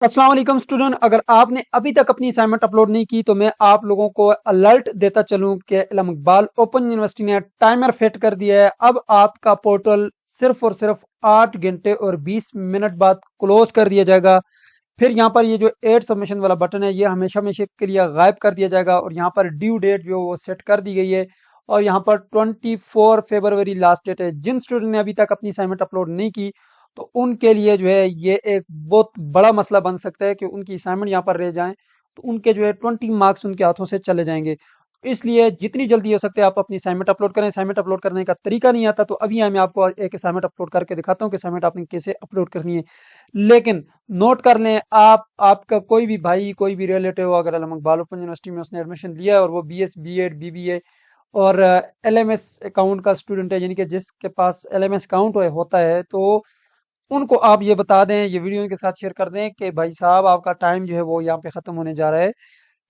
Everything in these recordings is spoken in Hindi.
अस्सलाम वालेकुम स्टूडेंट। अगर आपने अभी तक अपनी असाइनमेंट अपलोड नहीं की तो मैं आप लोगों को अलर्ट देता चलूं कि इल्म इकबाल ओपन यूनिवर्सिटी ने टाइमर फिट कर दिया है। अब आपका पोर्टल सिर्फ और सिर्फ 8 घंटे और 20 मिनट बाद क्लोज कर दिया जाएगा। फिर यहाँ पर ये जो एड सबमिशन वाला बटन है ये हमेशा हमेशा के लिए गायब कर दिया जाएगा और यहाँ पर ड्यू डेट जो वो सेट कर दी गई है। और यहाँ पर 24 फरवरी लास्ट डेट है। जिन स्टूडेंट ने अभी तक अपनी असाइनमेंट अपलोड नहीं की तो उनके लिए जो है ये एक बहुत बड़ा मसला बन सकता है कि उनकी असाइनमेंट यहाँ पर रह जाएं तो उनके जो है 20 मार्क्स उनके हाथों से चले जाएंगे। तो इसलिए जितनी जल्दी हो सकता है आप अपनी असाइनमेंट अपलोड करें। असाइनमेंट अपलोड करने का तरीका नहीं आता तो अभी मैं आपको एक असाइनमेंट अपलोड करके दिखाता हूँ कि असाइनमेंट आपने कैसे अपलोड करनी है। लेकिन नोट कर लें, आप आपका कोई भी भाई कोई भी रिलेटिव अगर अलम इकबाल ओपन यूनिवर्सिटी में उसने एडमिशन लिया है और वो BS BEd BBA और LMS अकाउंट का स्टूडेंट है, यानी कि जिसके पास LMS अकाउंट होता है, तो उनको आप ये बता दें, ये वीडियो उनके साथ शेयर कर दें कि भाई साहब आपका टाइम जो है वो यहाँ पे ख़त्म होने जा रहा है।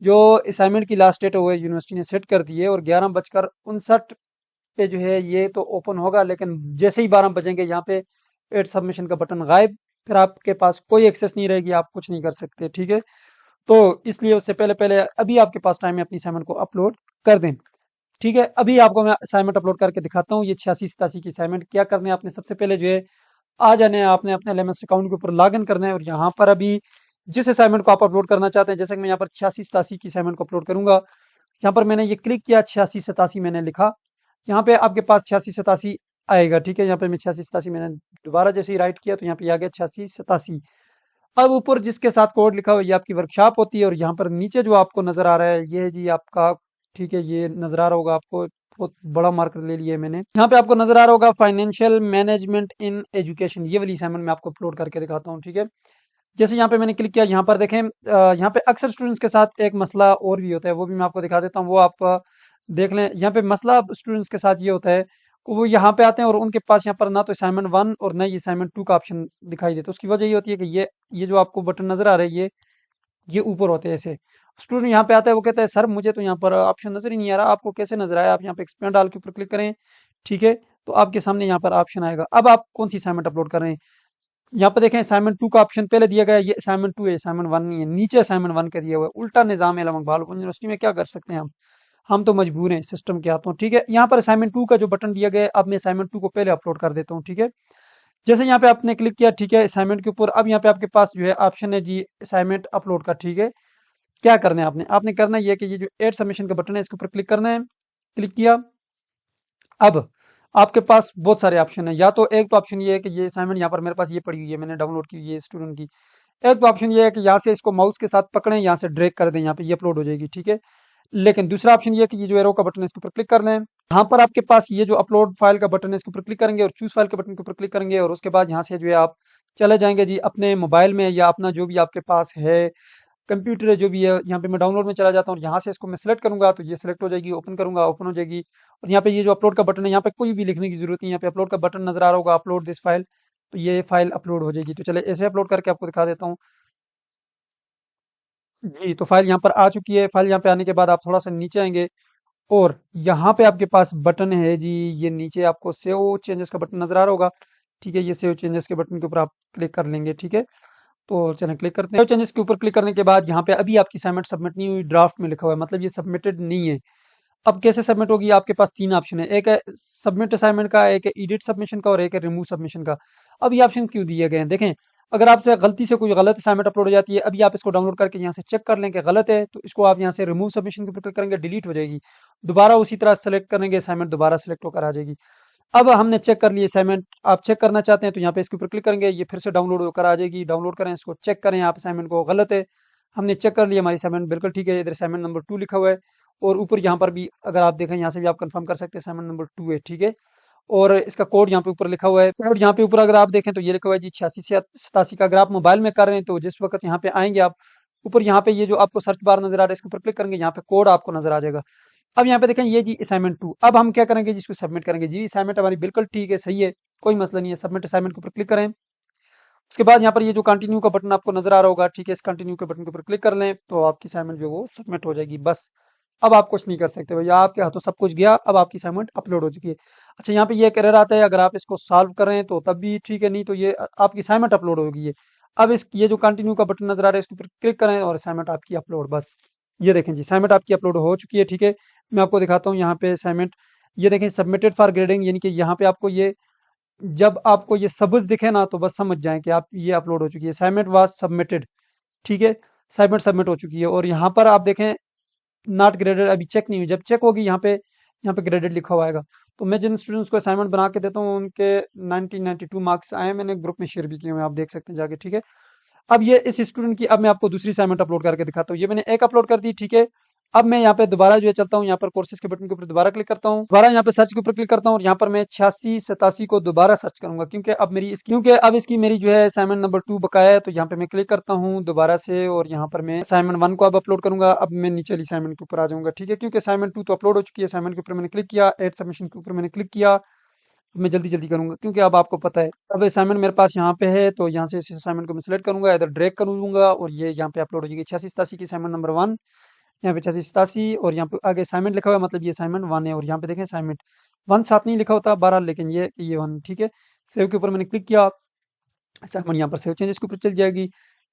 जो असाइनमेंट की लास्ट डेट है वो यूनिवर्सिटी ने सेट कर दी है और 11:59 पे जो है ये तो ओपन होगा, लेकिन जैसे ही 12 बजेंगे यहाँ पे एड सबमिशन का बटन गायब। फिर आपके पास कोई एक्सेस नहीं रहेगी, आप कुछ नहीं कर सकते। ठीक है, तो इसलिए उससे पहले पहले अभी आपके पास टाइम है अपनी असाइनमेंट को अपलोड कर दें। ठीक है, अभी आपको मैं असाइनमेंट अपलोड करके दिखाता हूँ। ये 86-87 की असाइनमेंट क्या करना है आपने, सबसे पहले जो है आ जाने हैं, आपने अपने LMS अकाउंट के ऊपर लॉग इन करना है और यहाँ पर अभी जिस असाइनमेंट को आप अपलोड करना चाहते हैं, जैसे कि मैं यहाँ पर 86-87 की असाइनमेंट को अपलोड करूंगा, यहाँ पर मैंने ये क्लिक किया, 86-87 मैंने लिखा, यहाँ पे आपके पास 86-87 आएगा। ठीक है, यहाँ पे मैं 86-87 मैंने दोबारा जैसे ही राइट किया तो यहाँ पे आ गया 86-87। अब ऊपर जिसके साथ कोड लिखा हुआ है ये आपकी वर्कशॉप होती है और यहाँ पर नीचे जो आपको नजर आ रहा है ये है जी आपका, ठीक है, ये नजर आ रहा होगा आपको, बहुत बड़ा मार्कर ले लिया है मैंने। यहाँ पे आपको नजर आ रहा होगा फाइनेंशियल मैनेजमेंट इन एजुकेशन, ये वाली असाइनमेंट मैं आपको अपलोड करके दिखाता हूँ। ठीक है, जैसे यहाँ पे मैंने क्लिक किया, यहाँ पर देखें यहाँ पे अक्सर स्टूडेंट्स के साथ एक मसला और भी होता है, वो भी मैं आपको दिखा देता हूँ। वो आप देख लें। यहाँ पे मसला स्टूडेंट्स के साथ ये होता है कि वो यहाँ पे आते हैं और उनके पास यहाँ पर ना तो असाइनमेंट 1 और ना ही असाइनमेंट 2 का ऑप्शन दिखाई देता है। उसकी वजह ये होती है कि ये जो आपको बटन नजर आ रहा है ये ऊपर होते हैं ऐसे। स्टूडेंट यहाँ पे आता है, वो कहता है सर मुझे तो यहाँ पर ऑप्शन नजर ही नहीं आ रहा, आपको कैसे नजर आया? आप यहाँ पे एक्सपेंड ऑल के ऊपर क्लिक करें। ठीक है, तो आपके सामने यहाँ पर ऑप्शन आएगा। अब आप कौन सी असाइनमेंट अपलोड कर रहे हैं, यहाँ पे देखें असाइनमेंट 2 का ऑप्शन पहले दिया गया है, ये असाइनमेंट 2 है, असाइनमेंट 1 नहीं है। नीचे असाइनमेंट 1 का दिया हुआ है। उल्टा निजाम है इकबाल ओपन यूनिवर्सिटी में, क्या कर सकते हैं हम तो मजबूर हैं सिस्टम के हाथों। ठीक है, यहाँ पर असाइनमेंट 2 का जो बटन दिया गया है, अब मैं असाइनमेंट 2 को पहले अपलोड कर देता हूँ। ठीक है, जैसे यहाँ पे आपने क्लिक किया, ठीक है, असाइनमेंट के ऊपर, अब यहाँ पे आपके पास जो है ऑप्शन है जी असाइनमेंट अपलोड का। ठीक है, क्या करना है आपने आपने करना है ये कि ये जो एड सबमिशन का बटन है इसके ऊपर क्लिक करना है। क्लिक किया, अब आपके पास बहुत सारे ऑप्शन है। या तो एक तो ऑप्शन ये है कि ये असाइनमेंट यहाँ पर मेरे पास ये पड़ी हुई है, मैंने डाउनलोड की हुई है स्टूडेंट की। एक तो ऑप्शन ये है कि यहाँ से इसको माउस के साथ पकड़ें, यहाँ से ड्रैग कर दें, यहाँ पे ये अपलोड हो जाएगी। ठीक है, लेकिन दूसरा ऑप्शन ये है कि ये जो एरो का बटन है इसके ऊपर क्लिक कर लें। यहाँ पर आपके पास ये जो अपलोड फाइल का बटन है इसके ऊपर क्लिक करेंगे और चूज फाइल के बटन के ऊपर क्लिक करेंगे और उसके बाद यहाँ से जो है आप चले जाएंगे जी अपने मोबाइल में या अपना जो भी आपके पास है कंप्यूटर है जो भी है। यहाँ पे मैं डाउनलोड में चला जाता हूँ और यहाँ से इसको मैं सिलेक्ट करूंगा तो ये सिलेक्ट हो जाएगी, ओपन करूंगा ओपन हो जाएगी। और यहाँ पे ये जो अपलोड का बटन है, यहाँ पे कोई भी लिखने की जरूरत नहीं है, यहाँ पे अपलोड का बटन नजर आ रहा होगा, अपलोड दिस फाइल, तो ये फाइल अपलोड हो जाएगी। तो चले ऐसे अपलोड करके आपको दिखा देता हूँ। जी, तो फाइल यहाँ पर आ चुकी है। फाइल यहाँ पे आने के बाद आप थोड़ा सा नीचे आएंगे और यहाँ पे आपके पास बटन है जी, ये नीचे आपको सेव चेंजेस का बटन नजर आ रहा होगा। ठीक है, ये सेव चेंजेस के बटन के ऊपर आप क्लिक कर लेंगे। ठीक है, तो चलें क्लिक करते हैं। सेव चेंजेस के ऊपर क्लिक करने के बाद यहाँ पे अभी आपकी असाइनमेंट सबमिट नहीं हुई, ड्राफ्ट में लिखा हुआ है, मतलब ये सबमिटेड नहीं है। अब कैसे सबमिट होगी, आपके पास तीन ऑप्शन है, एक है सबमिट असाइनमेंट का, एक है एडिट सबमिशन का और एक है रिमूव सबमिशन का। अब ये ऑप्शन क्यों दिए गए हैं देखें, अगर आपसे गलती से कोई गलत असाइनमेंट अपलोड हो जाती है, अभी आप इसको डाउनलोड करके यहाँ से चेक कर लें कि गलत है, तो इसको आप यहाँ से रिमूव सबमिशन के ऊपर क्लिक करेंगे, डिलीट हो जाएगी। दोबारा उसी तरह सेलेक्ट करेंगे, असाइनमेंट दोबारा सेलेक्ट होकर आ जाएगी। अब हमने चेक कर लिए असाइनमेंट, आप चेक करना चाहते हैं तो यहाँ पे इसके ऊपर क्लिक करेंगे, ये फिर से डाउनलोड होकर आ जाएगी। डाउनलोड करें, इसको चेक करें आप असाइनमेंट को, गलत है। हमने चेक कर लिया, हमारी असाइनमेंट बिल्कुल ठीक है, इधर असाइनमेंट नंबर 2 लिखा हुआ है और ऊपर यहाँ पर भी अगर आप देखें यहाँ से भी आप कंफर्म कर सकते हैं असाइनमेंट नंबर 2 है। ठीक है, और इसका कोड यहाँ पे ऊपर लिखा हुआ है। कोड यहाँ पे ऊपर अगर आप देखें तो ये लिखा हुआ है जी 86 से 87 का। अगर आप मोबाइल में कर रहे हैं तो जिस वक्त यहाँ पे आएंगे आप ऊपर, यहाँ पे ये जो आपको सर्च बार नजर आ रहा है इसके ऊपर क्लिक करेंगे, यहाँ पे कोड आपको नजर आ जाएगा। अब यहाँ पे देखें ये जी असाइनमेंट 2, अब हम क्या करेंगे जिसको सबमिट करेंगे। जी असाइनमेंट हमारी बिल्कुल ठीक है, सही है, कोई मसला नहीं है। सबमिट असाइनमेंट के ऊपर क्लिक करें, उसके बाद यहाँ पर ये जो कंटिन्यू का बटन आपको नजर आ रहा होगा, ठीक है, इस कंटिन्यू के बटन के ऊपर क्लिक कर लें तो आपकी असाइनमेंट जो है वो सबमिट हो जाएगी। बस अब आप कुछ नहीं कर सकते भैया, आपके हाथों सब कुछ गया, अब आपकी असाइनमेंट अपलोड हो चुकी है। अच्छा, यहाँ पे ये एक एरर आता है, अगर आप इसको सॉल्व कर रहे हैं तो तब भी ठीक है, नहीं तो ये आपकी असाइनमेंट अपलोड हो गई है। अब इस ये जो कंटिन्यू का बटन नजर आ रहा है इसके ऊपर क्लिक करें और असाइनमेंट आपकी अपलोड, बस ये देखें जी असाइनमेंट आपकी अपलोड हो चुकी है। ठीक है, मैं आपको दिखाता हूँ यहाँ पे असाइनमेंट, ये देखें सबमिटेड फॉर ग्रेडिंग, यानी कि यहाँ पे आपको ये जब आपको ये सब्ज दिखे ना तो बस समझ जाएं कि आप ये अपलोड हो चुकी है, असाइनमेंट वाज सबमिटेड। ठीक है, असाइनमेंट सबमिट हो चुकी है और यहाँ पर आप देखें नॉट ग्रेडेड अभी चेक नहीं हुई, जब चेक होगी यहाँ पे ग्रेडेड लिखा हुआ आएगा। तो मैं जिन स्टूडेंट्स को असाइनमेंट बना के देता हूँ उनके 1992 मार्क्स आए हैं, मैंने ग्रुप में शेयर भी किए हुए हैं, आप देख सकते हैं जाके। ठीक है, अब ये इस स्टूडेंट की अब मैं आपको दूसरी असाइनमेंट अपलोड करके दिखाता हूँ, ये मैंने एक अपलोड कर दी। ठीक है, अब मैं यहाँ पे दोबारा जो है चलता हूँ, यहाँ पर कोर्सेज के बटन के ऊपर दोबारा क्लिक करता हूँ, दोबारा यहाँ पे सर्च के ऊपर क्लिक करता हूँ और यहाँ पर मैं 8687 को दोबारा सर्च करूंगा क्योंकि अब इसकी मेरी जो है असाइनमेंट नंबर 2 बकाया है। तो यहाँ पे मैं क्लिक करता हूँ दोबारा से और यहाँ पर मैं असाइनमेंट 1 को अब अपलोड करूंगा। अब मैं नीचे वाली असाइनमेंट के ऊपर आ जाऊंगा। ठीक है, क्योंकि असाइनमेंट 2 तो अपलोड हो चुकी है, असाइनमेंट के ऊपर मैंने क्लिक किया, एड सबमिशन के ऊपर मैंने क्लिक किया। मैं जल्दी जल्दी करूंगा क्योंकि अब आपको पता है अब असाइनमेंट मेरे पास यहाँ पे है, तो यहाँ से इस असाइनमेंट को मैं सिलेक्ट करूंगा, इधर ड्रैग कर लूंगा और ये यहाँ पे अपलोड हो जाएगी 8687 की असाइनमेंट नंबर 1, यहाँ पे 8687 और यहाँ पे आगे असाइनमेंट लिखा हुआ है, मतलब ये असाइनमेंट 1 है और यहाँ पे देखें असाइनमेंट 1 साथ नहीं लिखा होता 12, लेकिन ये 1। ठीक है, सेव के ऊपर मैंने क्लिक किया, असाइनमेंट यहाँ पर सेव चेंजेस के ऊपर चल जाएगी।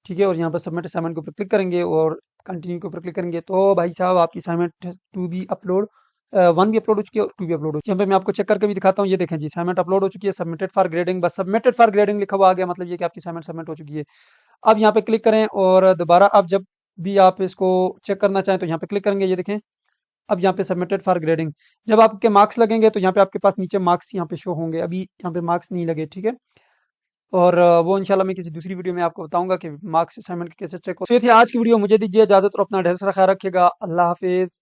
ठीक है, और यहाँ पर सबमिट असाइनमेंट के ऊपर क्लिक करेंगे और कंटिन्यू के ऊपर क्लिक करेंगे तो भाई साहब आपकी असाइनमेंट 2 भी अपलोड 1 भी अपलोड हो चुकी है और 2 भी अपलोड हो चुकी है। यहाँ पे मैं आपको चेक करके भी दिखाता हूँ, ये देखें जी असाइनमेंट अपलोड हो चुकी है, सबमिटेड फॉर ग्रेडिंग, बस सबमिटेड फॉर ग्रेडिंग लिखा हुआ आ गया, मतलब ये कि आपकी असाइनमेंट सबमिट हो चुकी है। अब यहाँ पे क्लिक करें और दोबारा आप जब भी आप इसको चेक करना चाहें तो यहाँ पे क्लिक करेंगे, ये देखें अब यहाँ पे सबमिटेड फॉर ग्रेडिंग, जब आपके मार्क्स लगेंगे तो यहाँ पे आपके पास नीचे मार्क्स यहाँ पे शो होंगे, अभी यहाँ पे मार्क्स नहीं लगे। ठीक है, और वो इंशाल्लाह मैं किसी दूसरी वीडियो में आपको बताऊंगा कि मार्क्स असाइनमेंट के कैसे चेक हो। तो ये थी आज की वीडियो, मुझे दीजिए इजाजत और अपना ढेर सारा ख्याल रखिएगा। अल्लाह हाफिज।